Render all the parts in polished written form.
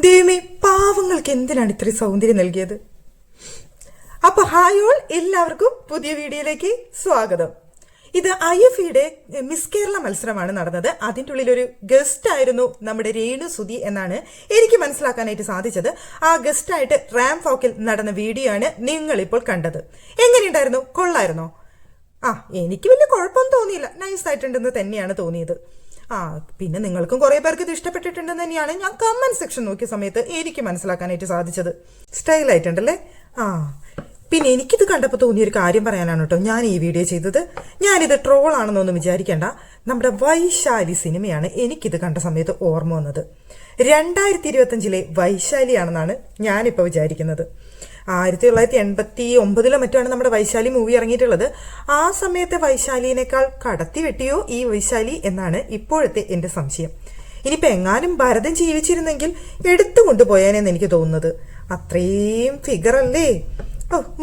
ദൈവമേ, പാവങ്ങൾക്ക് എന്തിനാണ് ഇത്രയും സൗന്ദര്യം നൽകിയത്? അപ്പൊ ഹായ് ഓൾ, എല്ലാവർക്കും പുതിയ വീഡിയോയിലേക്ക് സ്വാഗതം. ഇത് IFEയുടെ മിസ് കേരള മത്സരമാണ് നടന്നത്. അതിൻ്റെ ഉള്ളിൽ ഒരു ഗസ്റ്റ് ആയിരുന്നു നമ്മുടെ രേണു സുധി എന്നാണ് എനിക്ക് മനസ്സിലാക്കാനായിട്ട് സാധിച്ചത്. ആ ഗസ്റ്റായിട്ട് റാം ഫോക്കിൽ നടന്ന വീഡിയോ ആണ് നിങ്ങൾ ഇപ്പോൾ കണ്ടത്. എങ്ങനെയുണ്ടായിരുന്നു? കൊള്ളായിരുന്നോ? എനിക്ക് വലിയ കുഴപ്പമൊന്നും തോന്നിയില്ല, നൈസായിട്ടുണ്ടെന്ന് തന്നെയാണ് തോന്നിയത്. പിന്നെ നിങ്ങൾക്കും കുറെ പേർക്ക് ഇത് ഇഷ്ടപ്പെട്ടിട്ടുണ്ടെന്ന് തന്നെയാണ് ഞാൻ കമന്റ് സെക്ഷൻ നോക്കിയ സമയത്ത് എനിക്ക് മനസ്സിലാക്കാനായിട്ട് സാധിച്ചത്. സ്റ്റൈലായിട്ടുണ്ടല്ലേ? പിന്നെ എനിക്കിത് കണ്ടപ്പോൾ തോന്നിയൊരു കാര്യം പറയാനാണ് കേട്ടോ ഞാൻ ഈ വീഡിയോ ചെയ്തത്. ഞാനിത് ട്രോൾ ആണെന്നൊന്നും വിചാരിക്കേണ്ട. നമ്മുടെ വൈശാലി സിനിമയാണ് എനിക്കിത് കണ്ട സമയത്ത് ഓർമ്മ വന്നത്. 2025 വൈശാലിയാണെന്നാണ് ഞാനിപ്പോൾ വിചാരിക്കുന്നത്. 1989 മറ്റാണ് നമ്മുടെ വൈശാലി മൂവി ഇറങ്ങിയിട്ടുള്ളത്. ആ സമയത്തെ വൈശാലിനേക്കാൾ കടത്തി വെട്ടിയോ ഈ വൈശാലി എന്നാണ് ഇപ്പോഴത്തെ എന്റെ സംശയം. ഇനിയിപ്പോൾ എങ്ങാനും ഭരതൻ ജീവിച്ചിരുന്നെങ്കിൽ എടുത്തുകൊണ്ടുപോയാനെന്ന് എനിക്ക് തോന്നുന്നത്. അത്രയും ഫിഗർ അല്ലേ?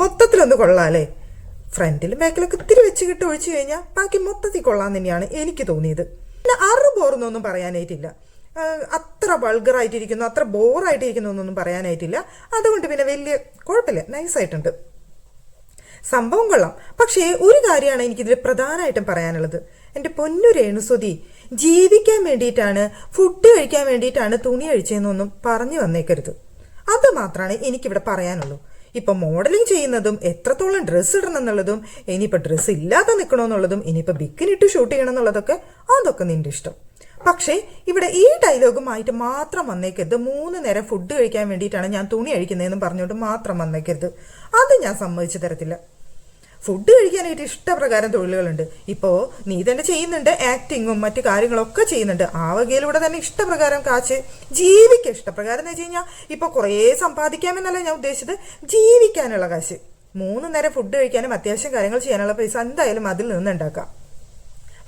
മൊത്തത്തിലൊന്ന് കൊള്ളാല്ലേ? ഫ്രണ്ടിലും ബാക്കിലൊക്കെ ഇത്തിരി വെച്ച് കിട്ടി ഒഴിച്ചു കഴിഞ്ഞാൽ ബാക്കി മൊത്തത്തിൽ കൊള്ളാൻ തന്നെയാണ് എനിക്ക് തോന്നിയത്. പിന്നെ ബോറൊന്നും പറയാനായിട്ടില്ല. അത്ര വൾഗറായിട്ടിരിക്കുന്നു, അത്ര ബോറായിട്ടിരിക്കുന്നു എന്നൊന്നും പറയാനായിട്ടില്ല. അതുകൊണ്ട് പിന്നെ വലിയ കുഴപ്പമില്ല, നൈസായിട്ടുണ്ട്. സംഭവം കൊള്ളാം. പക്ഷേ ഒരു കാര്യമാണ് എനിക്കിതിൽ പ്രധാനമായിട്ടും പറയാനുള്ളത്. എൻ്റെ പൊന്നു രേണുസുധി, ജീവിക്കാൻ വേണ്ടിയിട്ടാണ്, ഫുഡ് കഴിക്കാൻ വേണ്ടിയിട്ടാണ് തുണി അഴിച്ചതെന്നൊന്നും പറഞ്ഞു വന്നേക്കരുത്. അത് മാത്രമാണ് എനിക്കിവിടെ പറയാനുള്ളൂ. ഇപ്പൊ മോഡലിംഗ് ചെയ്യുന്നതും എത്രത്തോളം ഡ്രസ്സ് ഇടണം എന്നുള്ളതും, ഇനിയിപ്പോൾ ഡ്രസ്സ് ഇല്ലാതെ നിൽക്കണമെന്നുള്ളതും, ഇനിയിപ്പോൾ ബിക്കിനിട്ട് ഷൂട്ട് ചെയ്യണം എന്നുള്ളതൊക്കെ അതൊക്കെ നിന്റെ ഇഷ്ടം. പക്ഷേ ഇവിടെ ഈ ഡയലോഗുമായിട്ട് മാത്രം വന്നേക്കരുത്. 3 നേരം ഫുഡ് കഴിക്കാൻ വേണ്ടിയിട്ടാണ് ഞാൻ തുണി അഴിക്കുന്നതെന്നും പറഞ്ഞുകൊണ്ട് മാത്രം വന്നേക്കരുത്. അത് ഞാൻ സമ്മതിച്ചു തരത്തില്ല. ഫുഡ് കഴിക്കാനായിട്ട് ഇഷ്ടപ്രകാരം തൊഴിലുകളുണ്ട്. ഇപ്പോൾ നീ തന്നെ ചെയ്യുന്നുണ്ട്, ആക്ടിങ്ങും മറ്റു കാര്യങ്ങളൊക്കെ ചെയ്യുന്നുണ്ട്. ആ വകയിലൂടെ തന്നെ ഇഷ്ടപ്രകാരം കാശ് ജീവിക്കുക. ഇഷ്ടപ്രകാരം എന്ന് വെച്ച് കഴിഞ്ഞാൽ ഇപ്പോൾ കുറേ സമ്പാദിക്കാമെന്നല്ല ഞാൻ ഉദ്ദേശിച്ചത്, ജീവിക്കാനുള്ള കാശ്. 3 നേരം ഫുഡ് കഴിക്കാനും അത്യാവശ്യം കാര്യങ്ങൾ ചെയ്യാനുള്ള പൈസ എന്തായാലും അതിൽ നിന്നുണ്ടാക്കാം.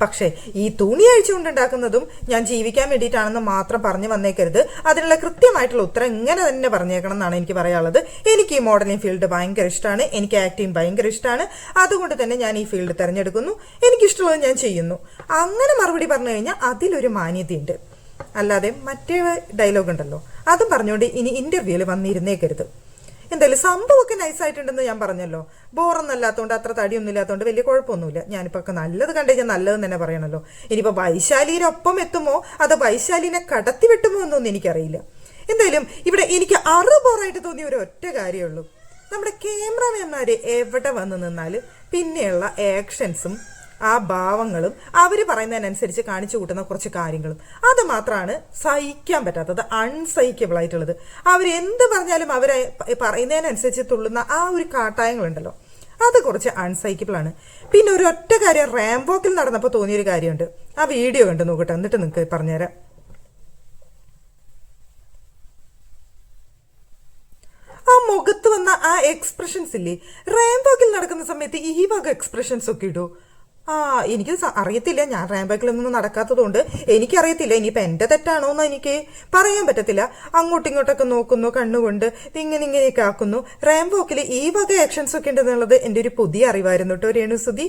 പക്ഷേ ഈ തുണി അഴിച്ചുകൊണ്ടുണ്ടാക്കുന്നതും ഞാൻ ജീവിക്കാൻ വേണ്ടിയിട്ടാണെന്ന് മാത്രം പറഞ്ഞു വന്നേക്കരുത്. അതിനുള്ള കൃത്യമായിട്ടുള്ള ഉത്തരം ഇങ്ങനെ തന്നെ പറഞ്ഞേക്കണം എന്നാണ് എനിക്ക് പറയാനുള്ളത്. എനിക്ക് ഈ മോഡലിംഗ് ഫീൽഡ് ഭയങ്കര ഇഷ്ടമാണ്, എനിക്ക് ആക്ടിങ് ഭയങ്കര ഇഷ്ടമാണ്. അതുകൊണ്ട് തന്നെ ഞാൻ ഈ ഫീൽഡ് തിരഞ്ഞെടുക്കുന്നു, എനിക്കിഷ്ടമുള്ളത് ഞാൻ ചെയ്യുന്നു. അങ്ങനെ മറുപടി പറഞ്ഞു കഴിഞ്ഞാൽ അതിലൊരു മാന്യതയുണ്ട്. അല്ലാതെ മറ്റേ ഡയലോഗ് ഉണ്ടല്ലോ, അതും പറഞ്ഞുകൊണ്ട് ഇനി ഇന്റർവ്യൂവിൽ വന്നിരുന്നേക്കരുത്. എന്തായാലും സംഭവമൊക്കെ നൈസായിട്ടുണ്ടെന്ന് ഞാൻ പറഞ്ഞല്ലോ. ബോറൊന്നല്ലാത്തതുകൊണ്ട്, അത്ര തടിയൊന്നും ഇല്ലാത്തതുകൊണ്ട് വലിയ കുഴപ്പമൊന്നുമില്ല. ഞാനിപ്പോൾ ഒക്കെ നല്ലത് കണ്ടുകഴിഞ്ഞാൽ നല്ലതെന്ന് തന്നെ പറയണല്ലോ. ഇനിയിപ്പോൾ വൈശാലിനൊപ്പം എത്തുമോ അതോ വൈശാലിനെ കടത്തി വെട്ടുമോ എന്നൊന്നും എനിക്കറിയില്ല. എന്തായാലും ഇവിടെ എനിക്ക് ബോറായിട്ട് തോന്നിയ ഒരു ഒറ്റ കാര്യമുള്ളൂ. നമ്മുടെ ക്യാമറാമാൻമാര് എവിടെ വന്ന് നിന്നാലും പിന്നെയുള്ള ആക്ഷൻസും ആ ഭാവങ്ങളും അവർ പറയുന്നതിനനുസരിച്ച് കാണിച്ചു കൂട്ടുന്ന കുറച്ച് കാര്യങ്ങളും, അത് മാത്രമാണ് സഹിക്കാൻ പറ്റാത്തത്, അൺസഹിക്കബിൾ ആയിട്ടുള്ളത്. അവരെന്ത് പറഞ്ഞാലും അവരെ പറയുന്നതിനനുസരിച്ച് തുള്ളുന്ന ആ ഒരു കാട്ടായങ്ങളുണ്ടല്ലോ, അത് കുറച്ച് അൺസഹിക്കബിൾ ആണ്. പിന്നെ ഒരു ഒറ്റ കാര്യം റാം വോക്കിൽ നടന്നപ്പോൾ തോന്നിയൊരു കാര്യമുണ്ട്. ആ വീഡിയോ കണ്ടു നോക്കട്ടെ, എന്നിട്ട് നിങ്ങൾക്ക് പറഞ്ഞുതരാം. ആ മുഖത്ത് വന്ന ആ എക്സ്പ്രഷൻസ് ഇല്ലേ, റാം വോക്കിൽ നടക്കുന്ന സമയത്ത് ഈ വക എക്സ്പ്രഷൻസ് ഒക്കെ ഇടൂ. എനിക്ക് അറിയത്തില്ല, ഞാൻ റാംബാക്കിലൊന്നും നടക്കാത്തതുകൊണ്ട് എനിക്കറിയത്തില്ല. ഇനിയിപ്പോൾ എൻ്റെ തെറ്റാണോ എന്ന് എനിക്ക് പറയാൻ പറ്റത്തില്ല. അങ്ങോട്ടും ഇങ്ങോട്ടൊക്കെ നോക്കുന്നു, കണ്ണുകൊണ്ട് ഇങ്ങനെയൊക്കെ ആക്കുന്നു. റാംബോക്കിൽ ഈ വക ആക്ഷൻസ് ഒക്കെ ഉണ്ടെന്നുള്ളത് എൻ്റെ ഒരു പുതിയ അറിവായിരുന്നു കേട്ടോ രേണുസുധി.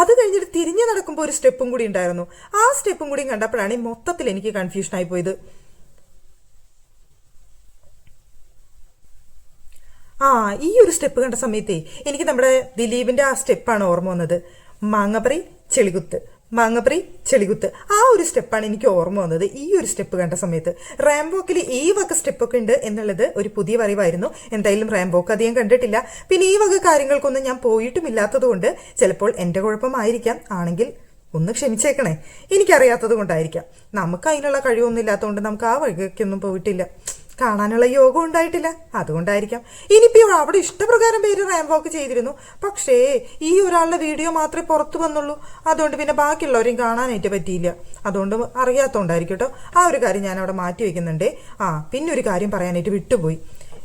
അത് കഴിഞ്ഞിട്ട് തിരിഞ്ഞു നടക്കുമ്പോൾ ഒരു സ്റ്റെപ്പും കൂടി ഉണ്ടായിരുന്നു. ആ സ്റ്റെപ്പും കൂടി കണ്ടപ്പോഴാണ് മൊത്തത്തിൽ എനിക്ക് കൺഫ്യൂഷൻ ആയി പോയത്. ഈ ഒരു സ്റ്റെപ്പ് കണ്ട സമയത്തേ എനിക്ക് നമ്മുടെ ദിലീപിന്റെ ആ സ്റ്റെപ്പാണ് ഓർമ്മ വന്നത്. മാങ്ങപ്പറി ചെളികുത്ത്, മാങ്ങപ്പറി ചെളികുത്ത്, ആ ഒരു സ്റ്റെപ്പാണ് എനിക്ക് ഓർമ്മ വന്നത് ഈ ഒരു സ്റ്റെപ്പ് കണ്ട സമയത്ത്. റാംബോക്കിൽ ഈ വക സ്റ്റെപ്പൊക്കെ ഉണ്ട് എന്നുള്ളത് ഒരു പുതിയ അറിവായിരുന്നു. എന്തായാലും റാംബോക്ക് അധികം കണ്ടിട്ടില്ല. പിന്നെ ഈ വക കാര്യങ്ങൾക്കൊന്നും ഞാൻ പോയിട്ടുമില്ലാത്തത് കൊണ്ട് ചിലപ്പോൾ എൻ്റെ കുഴപ്പമായിരിക്കാം. ആണെങ്കിൽ ഒന്ന് ക്ഷമിച്ചേക്കണേ, എനിക്കറിയാത്തത് കൊണ്ടായിരിക്കാം. നമുക്ക് അതിനുള്ള കഴിവൊന്നും ഇല്ലാത്തതുകൊണ്ട് നമുക്ക് ആ വഴിക്കൊന്നും പോയിട്ടില്ല, കാണാനുള്ള യോഗം ഉണ്ടായിട്ടില്ല, അതുകൊണ്ടായിരിക്കാം. ഇനിയിപ്പോൾ അവിടെ ഇഷ്ടപ്രകാരം പേര് റാം വോക്ക് ചെയ്തിരുന്നു. പക്ഷേ ഈ ഒരാളുടെ വീഡിയോ മാത്രമേ പുറത്തു വന്നുള്ളൂ. അതുകൊണ്ട് പിന്നെ ബാക്കിയുള്ളവരെയും കാണാനായിട്ട് പറ്റിയില്ല. അതുകൊണ്ട് അറിയാത്തതുകൊണ്ടായിരിക്കും കേട്ടോ. ആ ഒരു കാര്യം ഞാൻ അവിടെ മാറ്റി വെക്കുന്നുണ്ട്. പിന്നെ ഒരു കാര്യം പറയാനായിട്ട് വിട്ടുപോയി.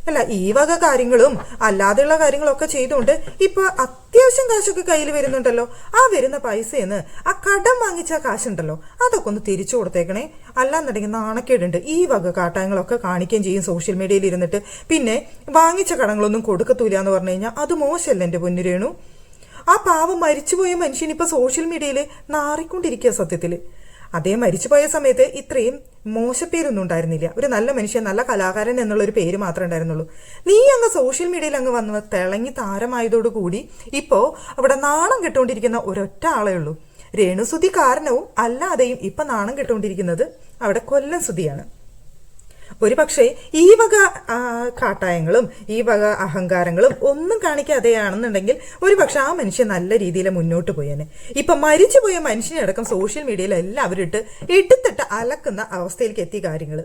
അല്ല, ഈ വക കാര്യങ്ങളും അല്ലാതെയുള്ള കാര്യങ്ങളൊക്കെ ചെയ്തുകൊണ്ട് ഇപ്പൊ അത്യാവശ്യം കാശൊക്കെ കയ്യിൽ വരുന്നുണ്ടല്ലോ. ആ വരുന്ന പൈസയെന്ന് ആ കടം വാങ്ങിച്ച കാശുണ്ടല്ലോ, അതൊക്കെ ഒന്ന് തിരിച്ചു കൊടുത്തേക്കണേ. അല്ലാന്നുണ്ടെങ്കിൽ നാണക്കേടുണ്ട്. ഈ വക കാട്ടായങ്ങളൊക്കെ കാണിക്കുകയും ചെയ്യും സോഷ്യൽ മീഡിയയിൽ ഇരുന്നിട്ട്. പിന്നെ വാങ്ങിച്ച കടങ്ങളൊന്നും കൊടുക്കത്തൂല എന്ന് പറഞ്ഞു കഴിഞ്ഞാൽ അത് മോശമല്ല എൻ്റെ പൊന്നുരേണു. ആ പാവം മരിച്ചുപോയ മനുഷ്യനിപ്പോ സോഷ്യൽ മീഡിയയിൽ നാറിക്കൊണ്ടിരിക്കുക സത്യത്തില്. അദ്ദേഹം മരിച്ചുപോയ സമയത്ത് ഇത്രയും മോശപ്പേരൊന്നും ഉണ്ടായിരുന്നില്ല. ഒരു നല്ല മനുഷ്യൻ, നല്ല കലാകാരൻ എന്നുള്ളൊരു പേര് മാത്രമേ ഉണ്ടായിരുന്നുള്ളൂ. നീ അങ്ങ് സോഷ്യൽ മീഡിയയിൽ അങ്ങ് വന്ന് തിളങ്ങി താരമായതോടുകൂടി ഇപ്പോ അവിടെ നാണം കെട്ടുകൊണ്ടിരിക്കുന്ന ഒരൊറ്റ ആളേ ഉള്ളൂ. രേണുസുതി കാരണവും അല്ലാതെയും ഇപ്പൊ നാണം കെട്ടുകൊണ്ടിരിക്കുന്നത് അവിടെ കൊല്ലം സുതിയാണ്. ഒരു പക്ഷേ ഈ വക കാട്ടായങ്ങളും ഈ വക അഹങ്കാരങ്ങളും ഒന്നും കാണിക്കാതെയാണെന്നുണ്ടെങ്കിൽ ഒരു പക്ഷെ ആ മനുഷ്യൻ നല്ല രീതിയിൽ മുന്നോട്ട് പോയേനെ. ഇപ്പൊ മരിച്ചുപോയ മനുഷ്യനെ അടക്കം സോഷ്യൽ മീഡിയയിൽ എല്ലാവരും എടുത്തിട്ട് അലക്കുന്ന അവസ്ഥയിലേക്ക് എത്തിയ കാര്യങ്ങൾ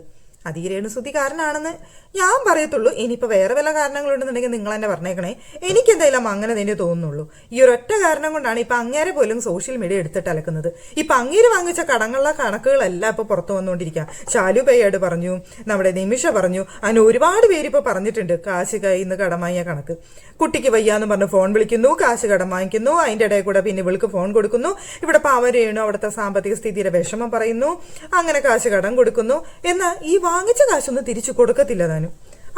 അത് ഈ രേണുസുതി കാരനാണെന്ന് ഞാൻ പറയത്തുള്ളൂ. ഇനിയിപ്പോൾ വേറെ വല്ല കാരണങ്ങളുണ്ടെന്നുണ്ടെങ്കിൽ നിങ്ങൾ തന്നെ പറഞ്ഞേക്കണേ. എനിക്കെന്തായാലും അങ്ങനെ തന്നെ തോന്നുന്നുള്ളൂ. ഈ ഒരൊറ്റ കാരണം കൊണ്ടാണ് ഇപ്പം അങ്ങേരെ പോലും സോഷ്യൽ മീഡിയ എടുത്തിട്ട് അലക്കുന്നത്. ഇപ്പം അങ്ങേര് വാങ്ങിച്ച കടങ്ങളുടെ കണക്കുകളെല്ലാം ഇപ്പോൾ പുറത്തു വന്നുകൊണ്ടിരിക്കുക. ശാലു പയ്യാട് പറഞ്ഞു, നമ്മുടെ നിമിഷ പറഞ്ഞു, അങ്ങനെ ഒരുപാട് പേര് ഇപ്പോൾ പറഞ്ഞിട്ടുണ്ട് കാശ് കയ്യിൽ നിന്ന് കടം വാങ്ങിയ കണക്ക്. കുട്ടിക്ക് വയ്യാന്ന് പറഞ്ഞ് ഫോൺ വിളിക്കുന്നു, കാശ് കടം വാങ്ങിക്കുന്നു, അതിൻ്റെ ഇടയിൽ കൂടെ പിന്നെ ഇവൾക്ക് ഫോൺ കൊടുക്കുന്നു, ഇവിടെ പാവം രേണു അവിടുത്തെ സാമ്പത്തിക സ്ഥിതിയുടെ വിഷമം പറയുന്നു, അങ്ങനെ കാശ് കടം കൊടുക്കുന്നു. എന്നാൽ ഈ വാങ്ങിച്ച കാശൊന്നും തിരിച്ചു കൊടുക്കത്തില്ല താനും.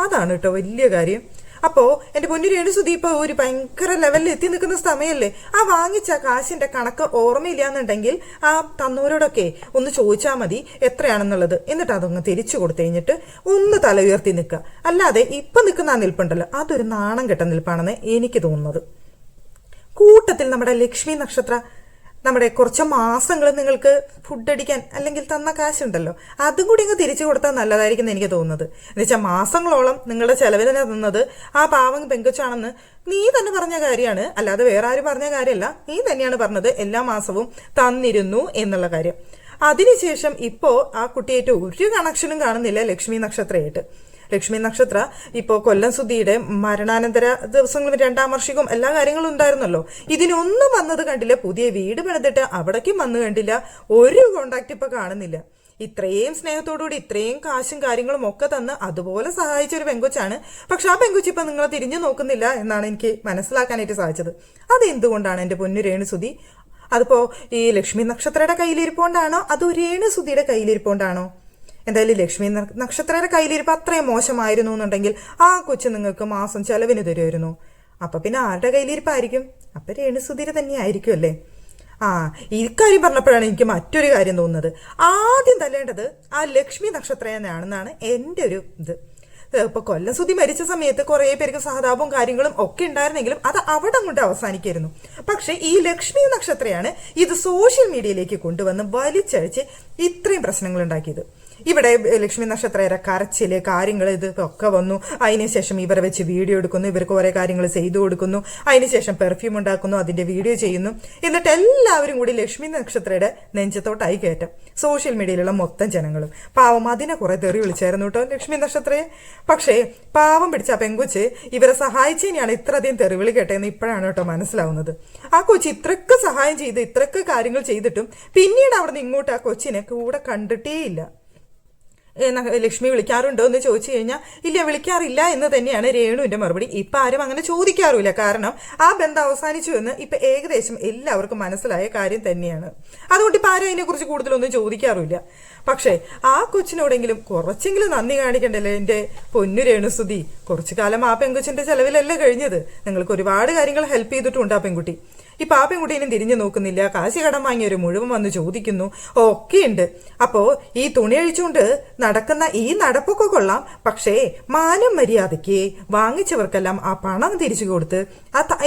അതാണ് കേട്ടോ വലിയ കാര്യം. അപ്പോ എന്റെ പൊന്നു രേണുസുതി ഇപ്പൊ ഒരു ഭയങ്കര ലെവലിൽ എത്തി നിൽക്കുന്ന സമയല്ലേ. ആ വാങ്ങിച്ച കാശിന്റെ കണക്ക് ഓർമ്മയില്ല എന്നുണ്ടെങ്കിൽ ആ തന്നോരോടൊക്കെ ഒന്ന് ചോദിച്ചാൽ മതി എത്രയാണെന്നുള്ളത്. എന്നിട്ട് അതൊന്ന് തിരിച്ചു കൊടുത്തു കഴിഞ്ഞിട്ട് ഒന്ന് തല ഉയർത്തി നിൽക്കുക. അല്ലാതെ ഇപ്പൊ നിൽക്കുന്ന ആ നിൽപ്പുണ്ടല്ലോ, അതൊരു നാണം കെട്ട നിൽപ്പാണെന്ന് എനിക്ക് തോന്നുന്നത്. കൂട്ടത്തിൽ നമ്മുടെ ലക്ഷ്മി നക്ഷത്ര നമ്മുടെ കുറച്ച് മാസങ്ങൾ നിങ്ങൾക്ക് ഫുഡ് അടിക്കാൻ അല്ലെങ്കിൽ തന്ന കാശുണ്ടല്ലോ, അതും കൂടി അങ്ങ് തിരിച്ചു കൊടുത്താൽ നല്ലതായിരിക്കും എന്ന് എനിക്ക് തോന്നുന്നത്. എന്നുവെച്ചാൽ മാസങ്ങളോളം നിങ്ങളുടെ ചെലവിന് തന്നത് ആ പാവം പെങ്കൊച്ചാണെന്ന് നീ തന്നെ പറഞ്ഞ കാര്യമാണ്, അല്ലാതെ വേറെ ആരും പറഞ്ഞ കാര്യമല്ല. നീ തന്നെയാണ് പറഞ്ഞത് എല്ലാ മാസവും തന്നിരുന്നു എന്നുള്ള കാര്യം. അതിനുശേഷം ഇപ്പോ ആ കുട്ടിയായിട്ട് ഒരു കണക്ഷനും കാണുന്നില്ല ലക്ഷ്മി നക്ഷത്രയായിട്ട്. ലക്ഷ്മി നക്ഷത്ര ഇപ്പോ കൊല്ലം സുധിയുടെ മരണാനന്തര ദിവസങ്ങളും 2ാം വാർഷികവും എല്ലാ കാര്യങ്ങളും ഉണ്ടായിരുന്നല്ലോ. ഇതിനൊന്നും വന്നത് കണ്ടില്ല. പുതിയ വീട് പണിതിട്ട് അവിടേക്കും വന്നു കണ്ടില്ല. ഒരു കോണ്ടാക്ട് ഇപ്പൊ കാണുന്നില്ല. ഇത്രയും സ്നേഹത്തോടുകൂടി ഇത്രയും കാശും കാര്യങ്ങളും ഒക്കെ തന്ന് അതുപോലെ സഹായിച്ച ഒരു പെങ്കൊച്ചാണ്. പക്ഷെ ആ പെങ്കൊച്ച് ഇപ്പൊ നിങ്ങളെ തിരിഞ്ഞു നോക്കുന്നില്ല എന്നാണ് എനിക്ക് മനസ്സിലാക്കാനായിട്ട് സാധിച്ചത്. അതെന്തുകൊണ്ടാണ് എന്റെ പൊന്നു രേണുസുതി? അതിപ്പോ ഈ ലക്ഷ്മി നക്ഷത്രയുടെ കയ്യിലിരിപ്പോണ്ടാണോ അതോ രേണുസുതിയുടെ കയ്യിലിരിപ്പോണ്ടാണോ? എന്തായാലും ലക്ഷ്മി നക്ഷത്രയുടെ കയ്യിലിരിപ്പ് അത്രയും മോശമായിരുന്നു എന്നുണ്ടെങ്കിൽ ആ കൊച്ചു നിങ്ങൾക്ക് മാസം ചെലവിന് തരുമായിരുന്നു. അപ്പൊ പിന്നെ ആരുടെ കയ്യിലിരിപ്പായിരിക്കും? അപ്പൊ രേണുസുതിയുടെ തന്നെ ആയിരിക്കും അല്ലേ? ഇക്കാര്യം പറഞ്ഞപ്പോഴാണ് എനിക്ക് മറ്റൊരു കാര്യം തോന്നുന്നത്. ആദ്യം തല്ലേണ്ടത് ആ ലക്ഷ്മി നക്ഷത്രയാണെന്നാണ് എൻ്റെ ഒരു ഇത്. ഇപ്പൊ കൊല്ലം സുധി മരിച്ച സമയത്ത് കുറെ പേർക്ക് സഹതാപവും കാര്യങ്ങളും ഒക്കെ ഉണ്ടായിരുന്നെങ്കിലും അത് അവിടെ കൊണ്ട് അവസാനിക്കായിരുന്നു. പക്ഷെ ഈ ലക്ഷ്മി നക്ഷത്രയാണ് ഇത് സോഷ്യൽ മീഡിയയിലേക്ക് കൊണ്ടുവന്ന് വലിച്ചഴിച്ച് ഇത്രയും പ്രശ്നങ്ങൾ ഉണ്ടാക്കിയത്. ഇവിടെ ലക്ഷ്മി നക്ഷത്രയുടെ കരച്ചില് കാര്യങ്ങൾ ഇതൊക്കെ വന്നു. അതിനുശേഷം ഇവരെ വെച്ച് വീഡിയോ എടുക്കുന്നു, ഇവർക്ക് കുറെ കാര്യങ്ങൾ ചെയ്തു കൊടുക്കുന്നു, അതിനുശേഷം പെർഫ്യൂം ഉണ്ടാക്കുന്നു, അതിന്റെ വീഡിയോ ചെയ്യുന്നു. എന്നിട്ട് എല്ലാവരും കൂടി ലക്ഷ്മി നക്ഷത്രയുടെ നെഞ്ചത്തോട്ടായി കയറ്റം. സോഷ്യൽ മീഡിയയിലുള്ള മൊത്തം ജനങ്ങളും പാവം അതിനെ കുറെ തെറി വിളിച്ചായിരുന്നു കേട്ടോ ലക്ഷ്മി നക്ഷത്രയെ. പക്ഷേ പാവം പിടിച്ച പെങ്കൊച്ച് ഇവരെ സഹായിച്ചതിനെയാണ് ഇത്രയധികം തെറിവിളി കേട്ടതെന്ന് ഇപ്പോഴാണ് കേട്ടോ മനസ്സിലാവുന്നത്. ആ കൊച്ചി ഇത്രയൊക്കെ സഹായം ചെയ്ത് ഇത്രയൊക്കെ കാര്യങ്ങൾ ചെയ്തിട്ടും പിന്നീട് അവിടെ നിന്ന് ഇങ്ങോട്ട് ആ കൊച്ചിനെ കൂടെ കണ്ടിട്ടേയില്ല. ലക്ഷ്മി വിളിക്കാറുണ്ടോ എന്ന് ചോദിച്ചു കഴിഞ്ഞാൽ ഇല്ല, വിളിക്കാറില്ല എന്ന് തന്നെയാണ് രേണുവിന്റെ മറുപടി. ഇപ്പൊ ആരും അങ്ങനെ ചോദിക്കാറില്ല. കാരണം ആ ബന്ധം അവസാനിച്ചു എന്ന് ഇപ്പൊ ഏകദേശം എല്ലാവർക്കും മനസ്സിലായ കാര്യം തന്നെയാണ്. അതുകൊണ്ട് ഇപ്പൊ ആരും അതിനെക്കുറിച്ച് കൂടുതലൊന്നും ചോദിക്കാറില്ല. പക്ഷേ ആ കൊച്ചിനോടെങ്കിലും കുറച്ചെങ്കിലും നന്ദി കാണിക്കണ്ടല്ലേ എന്റെ പൊന്നു രേണുസുതി. കുറച്ചു കാലം ആ പെൺകൊച്ചിന്റെ ചെലവിലല്ല കഴിഞ്ഞത്. നിങ്ങൾക്ക് ഒരുപാട് കാര്യങ്ങൾ ഹെൽപ്പ് ചെയ്തിട്ടുണ്ട് ആ പെൺകുട്ടി. ഇപ്പൊ ആ പെൺകുട്ടീനും തിരിഞ്ഞു നോക്കുന്നില്ല. കാശ് കടം വാങ്ങിയൊരു മുഴുവൻ വന്ന് ചോദിക്കുന്നു, ഒക്കെയുണ്ട്. അപ്പോ ഈ തുണി അഴിച്ചുകൊണ്ട് നടക്കുന്ന ഈ നടപ്പൊക്കെ കൊള്ളാം. പക്ഷേ മാനം മര്യാദയ്ക്ക് വാങ്ങിച്ചവർക്കെല്ലാം ആ പണം തിരിച്ചു കൊടുത്ത്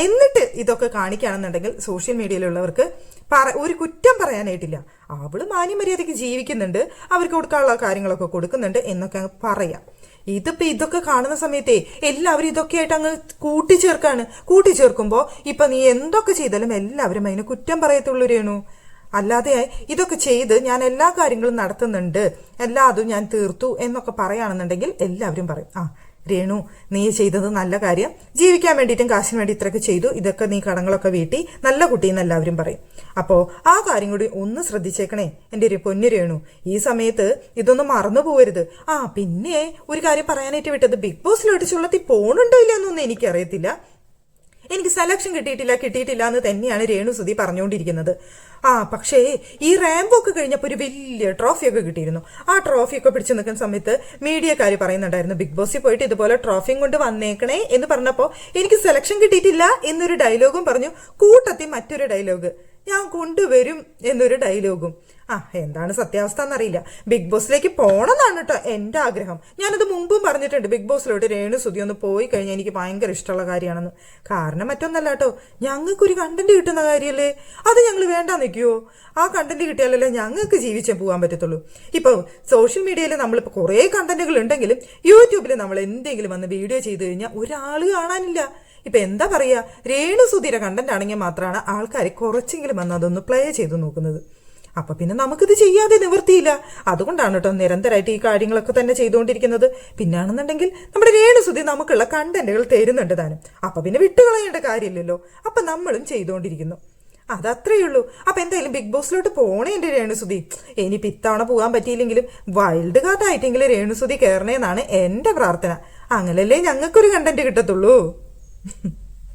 എന്നിട്ട് ഇതൊക്കെ കാണിക്കുകയാണെന്നുണ്ടെങ്കിൽ സോഷ്യൽ മീഡിയയിലുള്ളവർക്ക് ഒരു കുറ്റം പറയാനായിട്ടില്ല. അവള് മാന്യമര്യാദയ്ക്ക് ജീവിക്കുന്നുണ്ട്, അവർക്ക് കൊടുക്കാനുള്ള കാര്യങ്ങളൊക്കെ കൊടുക്കുന്നുണ്ട് എന്നൊക്കെ പറയാം. ഇതിപ്പോ ഇതൊക്കെ കാണുന്ന സമയത്തേ എല്ലാവരും ഇതൊക്കെ ആയിട്ട് അങ്ങ് കൂട്ടിച്ചേർക്കുമ്പോ ഇപ്പൊ നീ എന്തൊക്കെ ചെയ്താലും എല്ലാവരും അതിന് കുറ്റം പറയത്തുള്ളൂ രേണു. അല്ലാതെ ഇതൊക്കെ ചെയ്ത് ഞാൻ എല്ലാ കാര്യങ്ങളും നടത്തുന്നുണ്ട്, അതും ഞാൻ തീർത്തു എന്നൊക്കെ പറയുകയാണെന്നുണ്ടെങ്കിൽ എല്ലാവരും പറയും രേണു നീ ചെയ്തത് നല്ല കാര്യം, ജീവിക്കാൻ വേണ്ടിയിട്ടും കാശിന് വേണ്ടി ഇത്രയൊക്കെ ചെയ്തു, ഇതൊക്കെ നീ കടങ്ങളൊക്കെ വീട്ടി നല്ല കുട്ടിയെന്ന് എല്ലാവരും പറയും. അപ്പോ ആ കാര്യം കൂടി ഒന്ന് ശ്രദ്ധിച്ചേക്കണേ എൻ്റെ ഒരു പൊന്നു രേണു. ഈ സമയത്ത് ഇതൊന്നും മറന്നു പോകരുത്. പിന്നെ ഒരു കാര്യം പറയാനായിട്ട് വിട്ടത്, ബിഗ് ബോസിലോട്ട് ചുള്ളത്തി പോണുണ്ടോ ഇല്ല എന്നൊന്നും എനിക്കറിയത്തില്ല. എനിക്ക് സെലക്ഷൻ കിട്ടിയിട്ടില്ല എന്ന് തന്നെയാണ് രേണുസുതി പറഞ്ഞുകൊണ്ടിരിക്കുന്നത്. പക്ഷേ ഈ റാമ്പ് ഒക്കെ കഴിഞ്ഞപ്പോൾ ഒരു വലിയ ട്രോഫിയൊക്കെ കിട്ടിയിരുന്നു. ആ ട്രോഫിയൊക്കെ പിടിച്ചു നിൽക്കുന്ന സമയത്ത് മീഡിയക്കാർ പറയുന്നുണ്ടായിരുന്നു, ബിഗ് ബോസിൽ പോയിട്ട് ഇതുപോലെ ട്രോഫിയും കൊണ്ട് വന്നേക്കണേ എന്ന് പറഞ്ഞപ്പോൾ എനിക്ക് സെലക്ഷൻ കിട്ടിയിട്ടില്ല എന്നൊരു ഡയലോഗും പറഞ്ഞു. കൂട്ടത്തിൽ മറ്റൊരു ഡയലോഗ്, ഞാൻ കൊണ്ടുവരും എന്നൊരു ഡയലോഗും. എന്താണ് സത്യാവസ്ഥ എന്നറിയില്ല. ബിഗ് ബോസിലേക്ക് പോകണമെന്നാണ് കേട്ടോ എൻ്റെ ആഗ്രഹം. ഞാനത് മുമ്പും പറഞ്ഞിട്ടുണ്ട്, ബിഗ് ബോസിലോട്ട് രേണുസുതി ഒന്ന് പോയി കഴിഞ്ഞാൽ എനിക്ക് ഭയങ്കര ഇഷ്ടമുള്ള കാര്യമാണെന്ന്. കാരണം മറ്റൊന്നല്ല കേട്ടോ, ഞങ്ങൾക്കൊരു കണ്ടന്റ് കിട്ടുന്ന കാര്യമല്ലേ, അത് ഞങ്ങൾ വേണ്ടാന്ന് നിൽക്കുവോ? ആ കണ്ടന്റ് കിട്ടിയാലല്ലേ ഞങ്ങൾക്ക് ജീവിച്ചേ പോകാൻ പറ്റത്തുള്ളൂ. ഇപ്പോൾ സോഷ്യൽ മീഡിയയിൽ നമ്മളിപ്പോൾ കുറേ കണ്ടന്റുകൾ ഉണ്ടെങ്കിലും യൂട്യൂബിൽ നമ്മൾ എന്തെങ്കിലും വന്ന് വീഡിയോ ചെയ്ത് കഴിഞ്ഞാൽ ഒരാൾ കാണാനില്ല. ഇപ്പൊ എന്താ പറയാ, രേണുസുതിയുടെ കണ്ടന്റ് ആണെങ്കിൽ മാത്രമാണ് ആൾക്കാർ കുറച്ചെങ്കിലും വന്ന് അതൊന്ന് പ്ലേ ചെയ്ത് നോക്കുന്നത്. അപ്പൊ പിന്നെ നമുക്കിത് ചെയ്യാതെ നിവർത്തിയില്ല. അതുകൊണ്ടാണ് കേട്ടോ നിരന്തരമായിട്ട് ഈ കാര്യങ്ങളൊക്കെ തന്നെ ചെയ്തുകൊണ്ടിരിക്കുന്നത്. പിന്നാണെന്നുണ്ടെങ്കിൽ നമ്മുടെ രേണുസുതി നമുക്കുള്ള കണ്ടന്റുകൾ തരുന്നുണ്ട് താനും. അപ്പൊ പിന്നെ വിട്ടുകളയേണ്ട കാര്യമില്ലല്ലോ. അപ്പൊ നമ്മളും ചെയ്തുകൊണ്ടിരിക്കുന്നു. അതത്രയേ ഉള്ളൂ. അപ്പൊ എന്തായാലും ബിഗ് ബോസിലോട്ട് പോണേ എന്റെ രേണുസുതി. ഇനിയിപ്പോ ഇത്തവണ പോകാൻ പറ്റിയില്ലെങ്കിലും വൈൽഡ് കാർഡ് ആയിട്ടെങ്കിലും രേണുസുതി കയറണേന്നാണ് എന്റെ പ്രാർത്ഥന. അങ്ങനല്ലേ ഞങ്ങൾക്കൊരു കണ്ടന്റ് കിട്ടത്തുള്ളൂ.